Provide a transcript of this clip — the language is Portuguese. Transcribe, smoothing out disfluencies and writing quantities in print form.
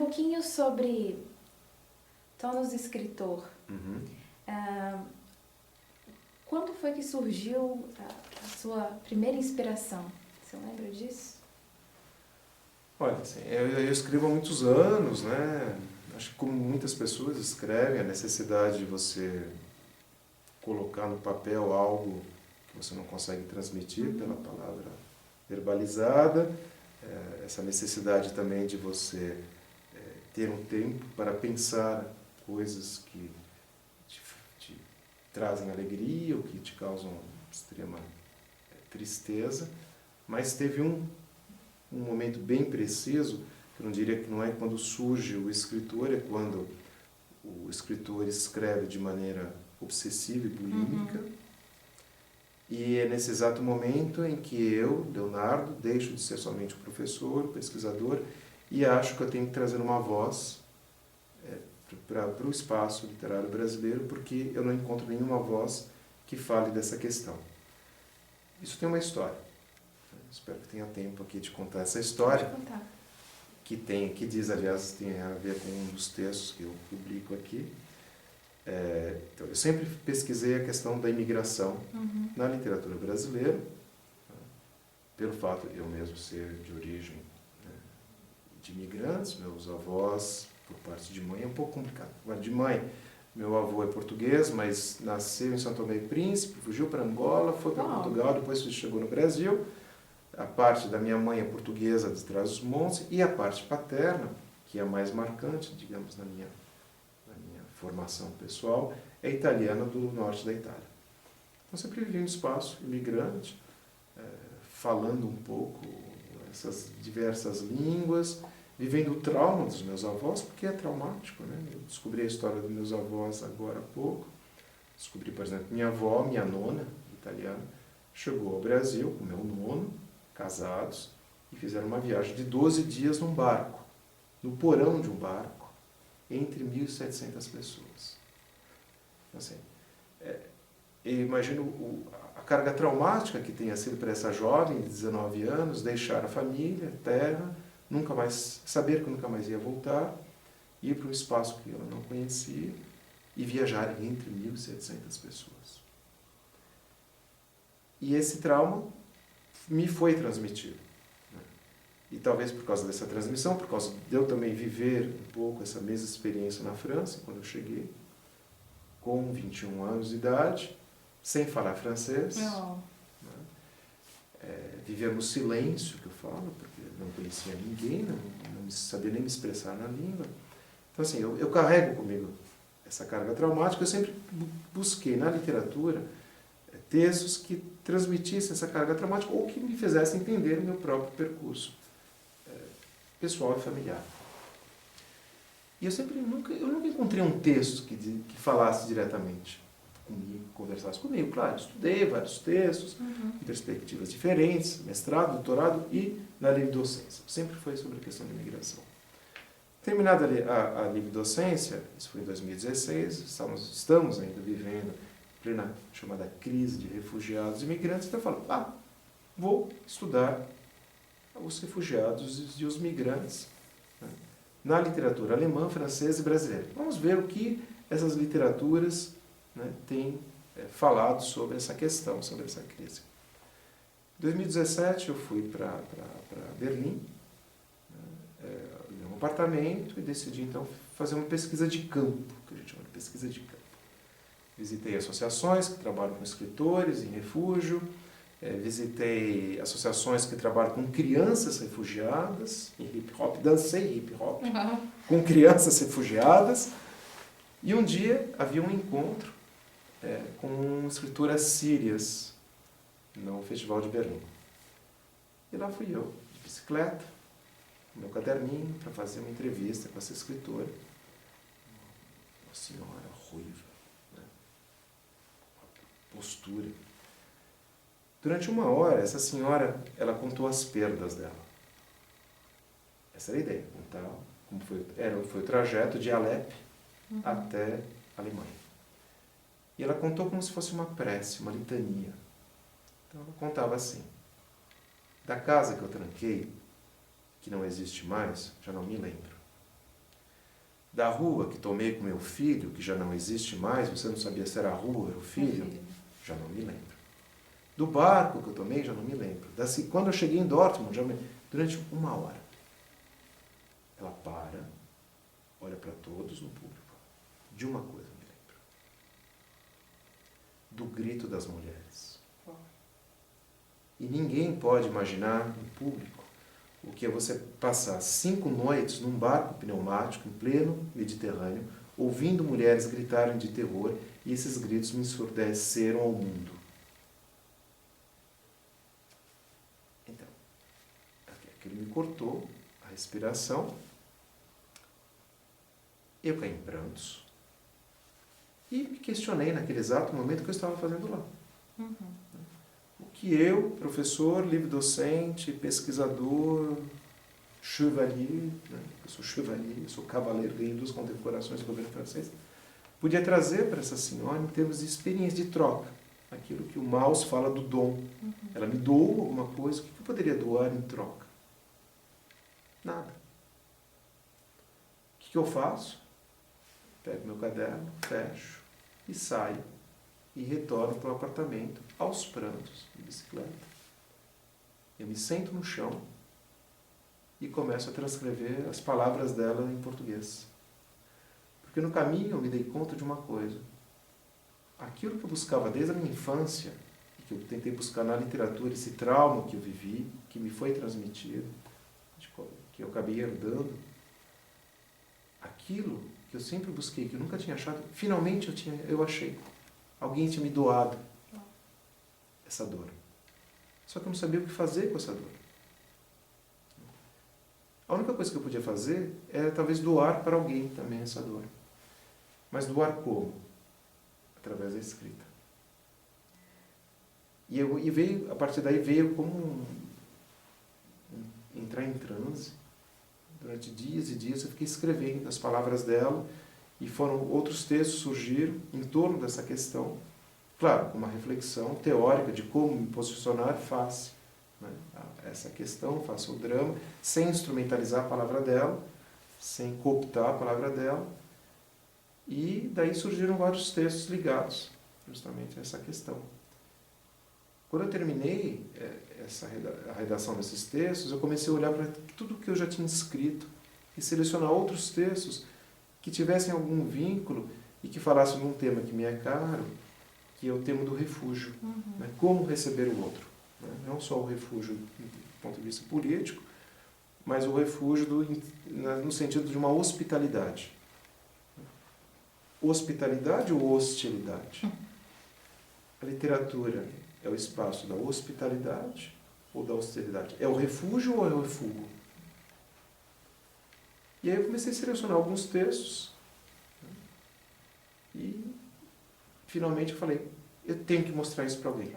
pouquinho sobre Thomas escritor. Quando foi que surgiu a sua primeira inspiração? Você lembra disso? Olha, assim, eu escrevo há muitos anos, né? Acho que como muitas pessoas escrevem, a necessidade de você colocar no papel algo que você não consegue transmitir pela palavra verbalizada, essa necessidade também de você ter um tempo para pensar coisas que te trazem alegria ou que te causam extrema tristeza, mas teve um momento bem preciso, que eu não diria que não é quando surge o escritor, é quando o escritor escreve de maneira obsessiva e bulímica, e é nesse exato momento em que eu, Leonardo, deixo de ser somente o professor, o pesquisador, e acho que eu tenho que trazer uma voz para o espaço literário brasileiro, porque eu não encontro nenhuma voz que fale dessa questão. Isso tem uma história. Espero que tenha tempo aqui de contar essa história. Pode contar. Que diz, aliás, tem a ver com um dos textos que eu publico aqui. Então, eu sempre pesquisei a questão da imigração na literatura brasileira, pelo fato de eu mesmo ser de origem, né, de imigrantes. Meus avós, por parte de mãe, é um pouco complicado. De mãe, meu avô é português, mas nasceu em São Tomé e Príncipe, fugiu para Angola, foi para Portugal, depois chegou no Brasil. A parte da minha mãe é portuguesa, de Trás-os-Montes, e a parte paterna, que é a mais marcante, digamos, na minha formação pessoal, é italiana do norte da Itália. Então, sempre vivi um espaço imigrante, falando um pouco essas diversas línguas, vivendo o trauma dos meus avós, porque é traumático, né? Eu descobri a história dos meus avós agora há pouco. Descobri, por exemplo, minha avó, minha nona, italiana, chegou ao Brasil com meu nono, casados, e fizeram uma viagem de 12 dias num barco, no porão de um barco, entre 1.700 pessoas. Então, assim, eu imagino a carga traumática que tenha sido para essa jovem de 19 anos, deixar a família, a terra, nunca mais, saber que nunca mais ia voltar, ir para um espaço que ela não conhecia e viajar entre 1.700 pessoas. E esse trauma me foi transmitido. E talvez por causa dessa transmissão, por causa de eu também viver um pouco essa mesma experiência na França, quando eu cheguei, com 21 anos de idade, sem falar francês, viver no silêncio, que eu falo, porque não conhecia ninguém, não sabia nem me expressar na língua. Então, assim, eu carrego comigo essa carga traumática. Eu sempre busquei na literatura textos que transmitissem essa carga traumática ou que me fizessem entender o meu próprio percurso pessoal e familiar. E eu nunca encontrei um texto que falasse diretamente comigo, conversasse comigo. Claro, estudei vários textos, em perspectivas diferentes, mestrado, doutorado e na livre docência. Sempre foi sobre a questão da imigração. Terminada a livre docência, isso foi em 2016, estamos ainda vivendo plena chamada crise de refugiados e imigrantes, então eu falo, vou estudar os refugiados e os migrantes, né, na literatura alemã, francesa e brasileira. Vamos ver o que essas literaturas, né, têm falado sobre essa questão, sobre essa crise. Em 2017 eu fui para Berlim, em um apartamento, e decidi então fazer uma pesquisa de campo, que a gente chama de pesquisa de campo. Visitei associações que trabalham com escritores em refúgio, visitei associações que trabalham com crianças refugiadas, em hip-hop, dancei hip-hop, com crianças refugiadas, e um dia havia um encontro com escritoras sírias no Festival de Berlim. E lá fui eu, de bicicleta, com meu caderninho, para fazer uma entrevista com essa escritora, uma senhora ruiva, postura. Durante uma hora, essa senhora, ela contou as perdas dela. Essa era a ideia, contar como foi o trajeto de Alepo até a Alemanha. E ela contou como se fosse uma prece, uma litania. Então ela contava assim: da casa que eu tranquei, que não existe mais, já não me lembro. Da rua que tomei com meu filho, que já não existe mais, você não sabia se era a rua ou era o filho, já não me lembro. Do barco que eu tomei, já não me lembro. Quando eu cheguei em Dortmund, durante 1 hora, ela para, olha para todos no público. De uma coisa eu me lembro. Do grito das mulheres. E ninguém pode imaginar no público o que é você passar 5 noites num barco pneumático em pleno Mediterrâneo, ouvindo mulheres gritarem de terror, e esses gritos me ensurdeceram ao mundo. Então, aquilo me cortou a respiração, eu caí em prantos e me questionei naquele exato momento o que eu estava fazendo lá. O que eu, professor, livre-docente, pesquisador, chevalier, eu sou chevalier, eu sou cavaleiro, ganhei 2 condecorações do governo francês, podia trazer para essa senhora em termos de experiência de troca. Aquilo que o Mauss fala do dom. Ela me doou alguma coisa, o que eu poderia doar em troca? Nada. O que eu faço? Pego meu caderno, fecho e saio. E retorno para o apartamento, aos prantos, de bicicleta. Eu me sento no chão e começo a transcrever as palavras dela em português. Porque no caminho eu me dei conta de uma coisa. Aquilo que eu buscava desde a minha infância, e que eu tentei buscar na literatura, esse trauma que eu vivi, que me foi transmitido, que eu acabei herdando, aquilo que eu sempre busquei, que eu nunca tinha achado, finalmente eu achei. Alguém tinha me doado essa dor. Só que eu não sabia o que fazer com essa dor. A única coisa que eu podia fazer era talvez doar para alguém também essa dor. Mas doar como? Através da escrita. E veio, a partir daí veio como entrar em transe. Durante dias e dias eu fiquei escrevendo as palavras dela, e outros textos surgiram em torno dessa questão, claro, com uma reflexão teórica de como me posicionar face, né, a essa questão, face ao drama, sem instrumentalizar a palavra dela, sem cooptar a palavra dela, e daí surgiram vários textos ligados justamente a essa questão. Quando eu terminei a redação desses textos, eu comecei a olhar para tudo que eu já tinha escrito e selecionar outros textos que tivessem algum vínculo e que falassem de um tema que me é caro, que é o tema do refúgio. Né? Como receber o outro. Né? Não só o refúgio do ponto de vista político, mas o refúgio no sentido de uma hospitalidade. Hospitalidade ou hostilidade? A literatura é o espaço da hospitalidade ou da hostilidade? É o refúgio ou é o refúgio? E aí eu comecei a selecionar alguns textos, né? E finalmente eu falei, eu tenho que mostrar isso para alguém.